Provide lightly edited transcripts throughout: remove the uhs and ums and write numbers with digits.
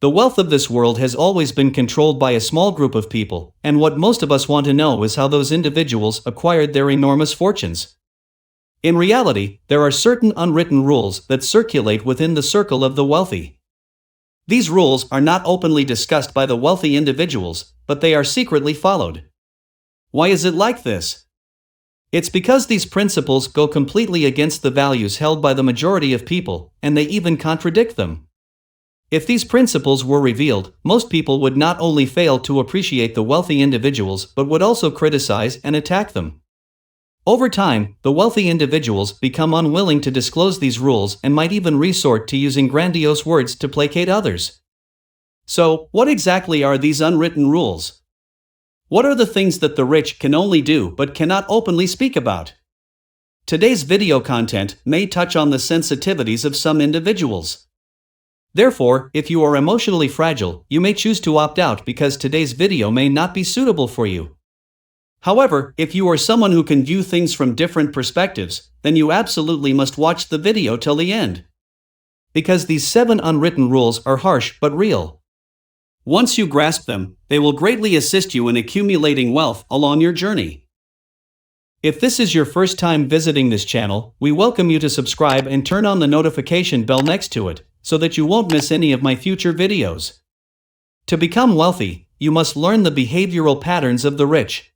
The wealth of this world has always been controlled by a small group of people, and what most of us want to know is how those individuals acquired their enormous fortunes. In reality, there are certain unwritten rules that circulate within the circle of the wealthy. These rules are not openly discussed by the wealthy individuals, but they are secretly followed. Why is it like this? It's because these principles go completely against the values held by the majority of people, and they even contradict them. If these principles were revealed, most people would not only fail to appreciate the wealthy individuals but would also criticize and attack them. Over time, the wealthy individuals become unwilling to disclose these rules and might even resort to using grandiose words to placate others. So, what exactly are these unwritten rules? What are the things that the rich can only do but cannot openly speak about? Today's video content may touch on the sensitivities of some individuals. Therefore, if you are emotionally fragile, you may choose to opt out because today's video may not be suitable for you. However, if you are someone who can view things from different perspectives, then you absolutely must watch the video till the end. Because these 7 unwritten rules are harsh but real. Once you grasp them, they will greatly assist you in accumulating wealth along your journey. If this is your first time visiting this channel, we welcome you to subscribe and turn on the notification bell next to it, so that you won't miss any of my future videos. To become wealthy, you must learn the behavioral patterns of the rich.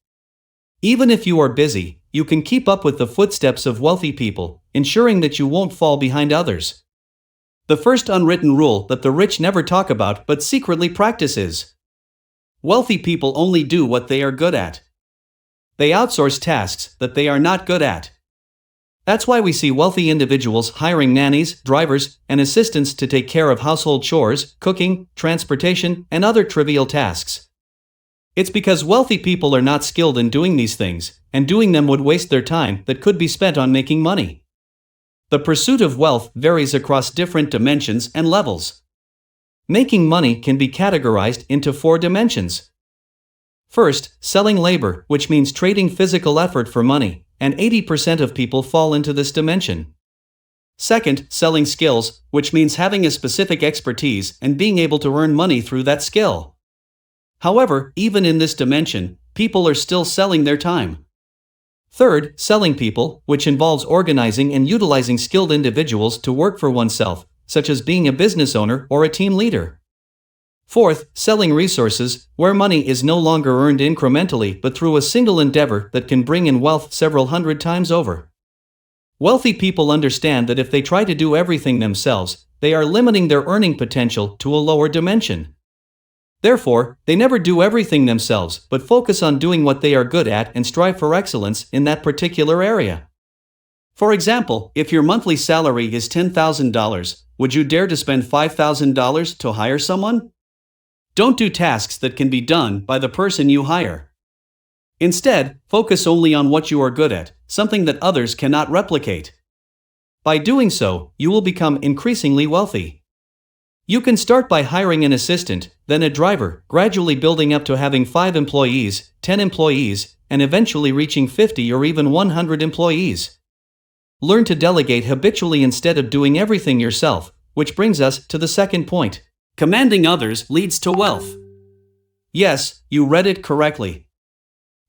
Even if you are busy, you can keep up with the footsteps of wealthy people, ensuring that you won't fall behind others. The first unwritten rule that the rich never talk about but secretly practice is: wealthy people only do what they are good at. They outsource tasks that they are not good at. That's why we see wealthy individuals hiring nannies, drivers, and assistants to take care of household chores, cooking, transportation, and other trivial tasks. It's because wealthy people are not skilled in doing these things, and doing them would waste their time that could be spent on making money. The pursuit of wealth varies across different dimensions and levels. Making money can be categorized into 4 dimensions. First, selling labor, which means trading physical effort for money, and 80% of people fall into this dimension. Second, selling skills, which means having a specific expertise and being able to earn money through that skill. However, even in this dimension, people are still selling their time. Third, selling people, which involves organizing and utilizing skilled individuals to work for oneself, such as being a business owner or a team leader. Fourth, selling resources, where money is no longer earned incrementally but through a single endeavor that can bring in wealth several hundred times over. Wealthy people understand that if they try to do everything themselves, they are limiting their earning potential to a lower dimension. Therefore, they never do everything themselves but focus on doing what they are good at and strive for excellence in that particular area. For example, if your monthly salary is $10,000, would you dare to spend $5,000 to hire someone? Don't do tasks that can be done by the person you hire. Instead, focus only on what you are good at, something that others cannot replicate. By doing so, you will become increasingly wealthy. You can start by hiring an assistant, then a driver, gradually building up to having 5 employees, 10 employees, and eventually reaching 50 or even 100 employees. Learn to delegate habitually instead of doing everything yourself, which brings us to the second point. Commanding others leads to wealth. Yes, you read it correctly.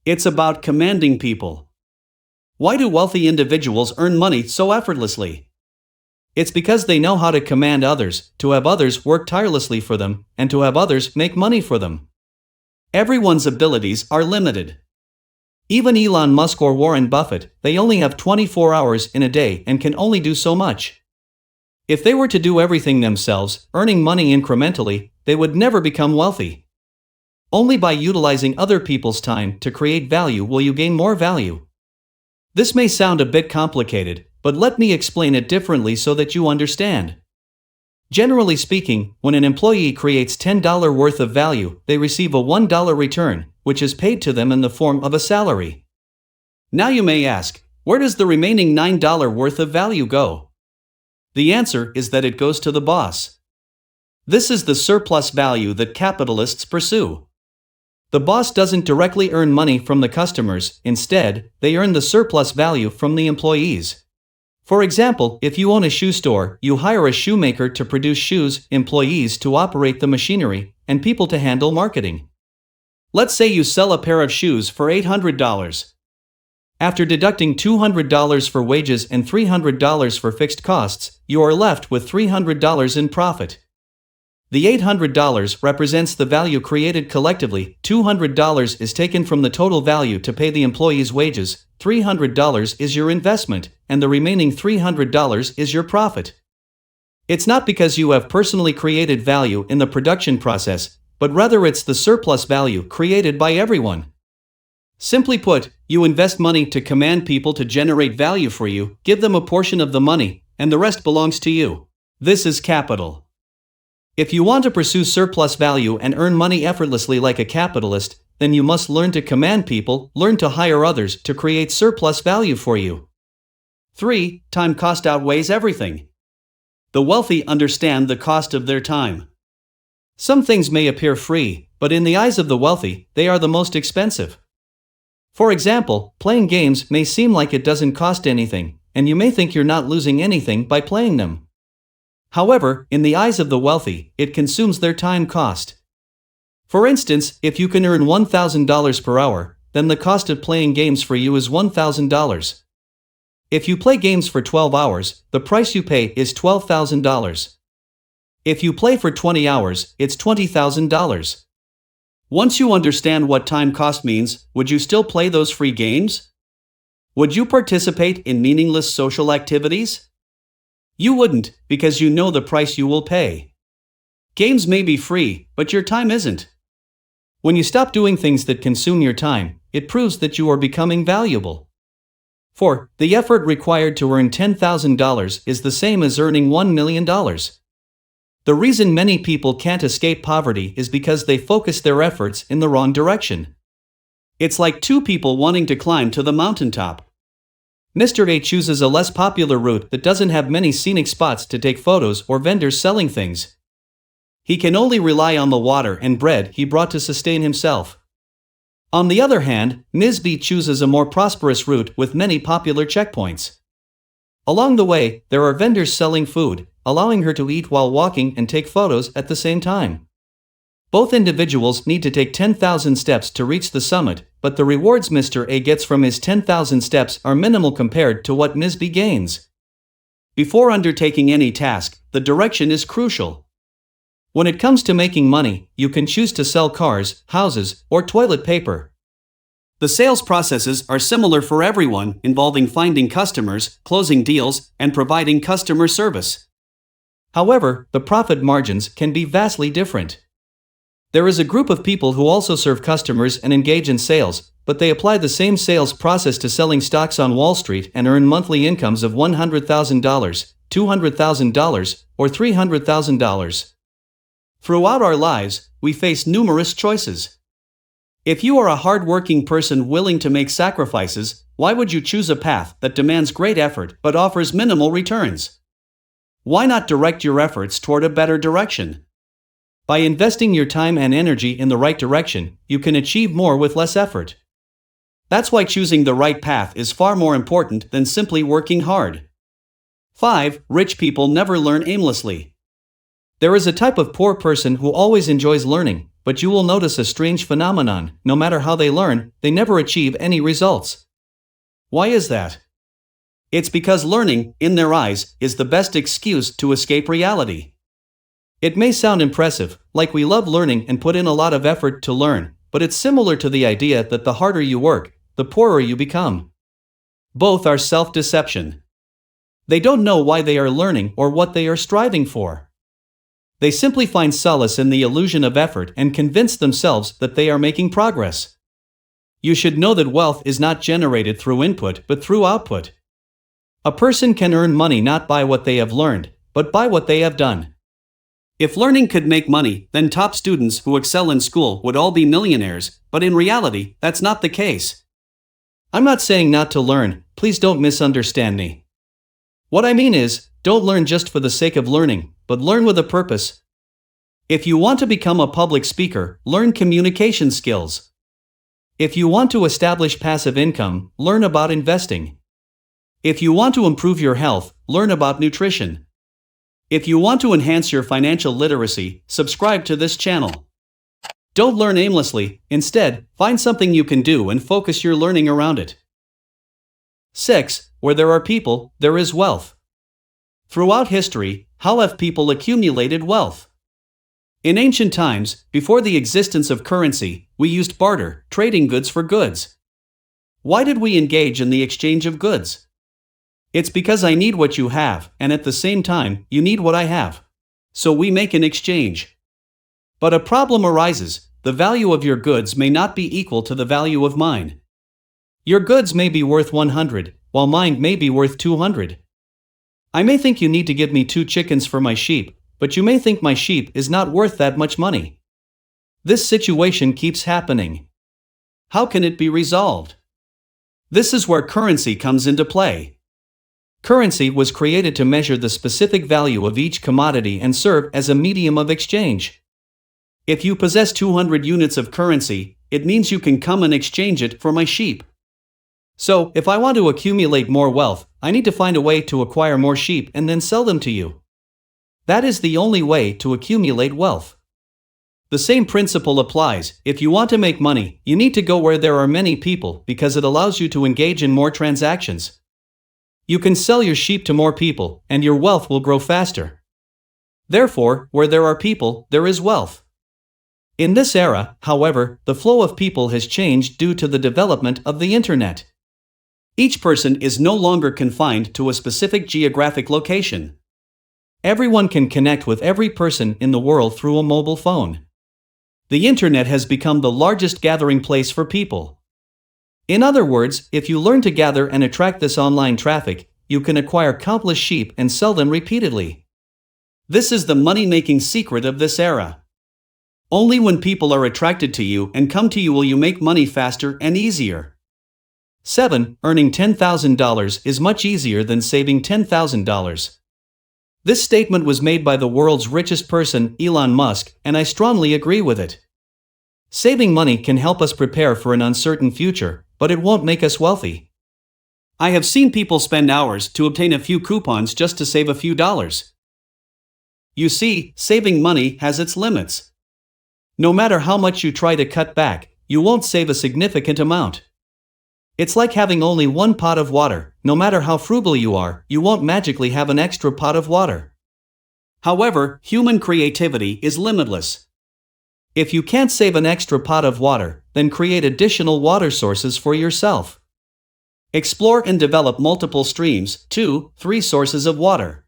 It's about commanding people. Why do wealthy individuals earn money so effortlessly? It's because they know how to command others, to have others work tirelessly for them, and to have others make money for them. Everyone's abilities are limited. Even Elon Musk or Warren Buffett, they only have 24 hours in a day and can only do so much. If they were to do everything themselves, earning money incrementally, they would never become wealthy. Only by utilizing other people's time to create value will you gain more value. This may sound a bit complicated, but let me explain it differently so that you understand. Generally speaking, when an employee creates $10 worth of value, they receive a $1 return, which is paid to them in the form of a salary. Now you may ask, where does the remaining $9 worth of value go? The answer is that it goes to the boss. This is the surplus value that capitalists pursue. The boss doesn't directly earn money from the customers, instead, they earn the surplus value from the employees. For example, if you own a shoe store, you hire a shoemaker to produce shoes, employees to operate the machinery, and people to handle marketing. Let's say you sell a pair of shoes for $800. After deducting $200 for wages and $300 for fixed costs, you are left with $300 in profit. The $800 represents the value created collectively, $200 is taken from the total value to pay the employee's wages, $300 is your investment, and the remaining $300 is your profit. It's not because you have personally created value in the production process, but rather it's the surplus value created by everyone. Simply put, you invest money to command people to generate value for you, give them a portion of the money, and the rest belongs to you. This is capital. If you want to pursue surplus value and earn money effortlessly like a capitalist, then you must learn to command people, learn to hire others to create surplus value for you. 3. Time cost outweighs everything. The wealthy understand the cost of their time. Some things may appear free, but in the eyes of the wealthy, they are the most expensive. For example, playing games may seem like it doesn't cost anything, and you may think you're not losing anything by playing them. However, in the eyes of the wealthy, it consumes their time cost. For instance, if you can earn $1,000 per hour, then the cost of playing games for you is $1,000. If you play games for 12 hours, the price you pay is $12,000. If you play for 20 hours, it's $20,000. Once you understand what time cost means, would you still play those free games? Would you participate in meaningless social activities? You wouldn't, because you know the price you will pay. Games may be free, but your time isn't. When you stop doing things that consume your time, it proves that you are becoming valuable. 4. The effort required to earn $10,000 is the same as earning $1 million. The reason many people can't escape poverty is because they focus their efforts in the wrong direction. It's like two people wanting to climb to the mountaintop. Mr. A chooses a less popular route that doesn't have many scenic spots to take photos or vendors selling things. He can only rely on the water and bread he brought to sustain himself. On the other hand, Ms. B chooses a more prosperous route with many popular checkpoints. Along the way, there are vendors selling food, allowing her to eat while walking and take photos at the same time. Both individuals need to take 10,000 steps to reach the summit, but the rewards Mr. A gets from his 10,000 steps are minimal compared to what Ms. B gains. Before undertaking any task, the direction is crucial. When it comes to making money, you can choose to sell cars, houses, or toilet paper. The sales processes are similar for everyone, involving finding customers, closing deals, and providing customer service. However, the profit margins can be vastly different. There is a group of people who also serve customers and engage in sales, but they apply the same sales process to selling stocks on Wall Street and earn monthly incomes of $100,000, $200,000, or $300,000. Throughout our lives, we face numerous choices. If you are a hard-working person willing to make sacrifices, why would you choose a path that demands great effort but offers minimal returns? Why not direct your efforts toward a better direction? By investing your time and energy in the right direction, you can achieve more with less effort. That's why choosing the right path is far more important than simply working hard. 5. Rich people never learn aimlessly. There is a type of poor person who always enjoys learning, but you will notice a strange phenomenon: no matter how they learn, they never achieve any results. Why is that? It's because learning, in their eyes, is the best excuse to escape reality. It may sound impressive, like we love learning and put in a lot of effort to learn, but it's similar to the idea that the harder you work, the poorer you become. Both are self-deception. They don't know why they are learning or what they are striving for. They simply find solace in the illusion of effort and convince themselves that they are making progress. You should know that wealth is not generated through input but through output. A person can earn money not by what they have learned, but by what they have done. If learning could make money, then top students who excel in school would all be millionaires, but in reality, that's not the case. I'm not saying not to learn, please don't misunderstand me. What I mean is, don't learn just for the sake of learning, but learn with a purpose. If you want to become a public speaker, learn communication skills. If you want to establish passive income, learn about investing. If you want to improve your health, learn about nutrition. If you want to enhance your financial literacy, subscribe to this channel. Don't learn aimlessly, instead, find something you can do and focus your learning around it. 6. Where there are people, there is wealth. Throughout history, how have people accumulated wealth? In ancient times, before the existence of currency, we used barter, trading goods for goods. Why did we engage in the exchange of goods? It's because I need what you have, and at the same time, you need what I have. So we make an exchange. But a problem arises: the value of your goods may not be equal to the value of mine. Your goods may be worth 100, while mine may be worth 200. I may think you need to give me 2 chickens for my sheep, but you may think my sheep is not worth that much money. This situation keeps happening. How can it be resolved? This is where currency comes into play. Currency was created to measure the specific value of each commodity and serve as a medium of exchange. If you possess 200 units of currency, it means you can come and exchange it for my sheep. So, if I want to accumulate more wealth, I need to find a way to acquire more sheep and then sell them to you. That is the only way to accumulate wealth. The same principle applies. If you want to make money, you need to go where there are many people because it allows you to engage in more transactions. You can sell your sheep to more people, and your wealth will grow faster. Therefore, where there are people, there is wealth. In this era, however, the flow of people has changed due to the development of the internet. Each person is no longer confined to a specific geographic location. Everyone can connect with every person in the world through a mobile phone. The internet has become the largest gathering place for people. In other words, if you learn to gather and attract this online traffic, you can acquire countless sheep and sell them repeatedly. This is the money-making secret of this era. Only when people are attracted to you and come to you will you make money faster and easier. 7. Earning $10,000 is much easier than saving $10,000. This statement was made by the world's richest person, Elon Musk, and I strongly agree with it. Saving money can help us prepare for an uncertain future, but it won't make us wealthy. I have seen people spend hours to obtain a few coupons just to save a few dollars. You see, saving money has its limits. No matter how much you try to cut back, you won't save a significant amount. It's like having only one pot of water. No matter how frugal you are, you won't magically have an extra pot of water. However, human creativity is limitless. If you can't save an extra pot of water, then create additional water sources for yourself. Explore and develop multiple streams, 2, 3 sources of water.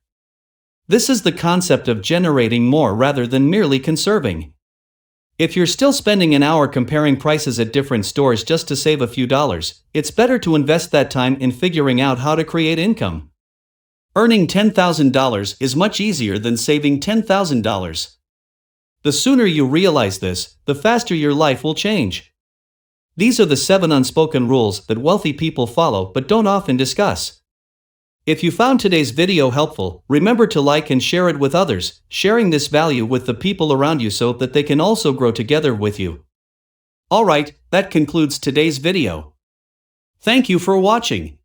This is the concept of generating more rather than merely conserving. If you're still spending an hour comparing prices at different stores just to save a few dollars, it's better to invest that time in figuring out how to create income. Earning $10,000 is much easier than saving $10,000. The sooner you realize this, the faster your life will change. These are the 7 unspoken rules that wealthy people follow but don't often discuss. If you found today's video helpful, remember to like and share it with others, sharing this value with the people around you so that they can also grow together with you. Alright, that concludes today's video. Thank you for watching.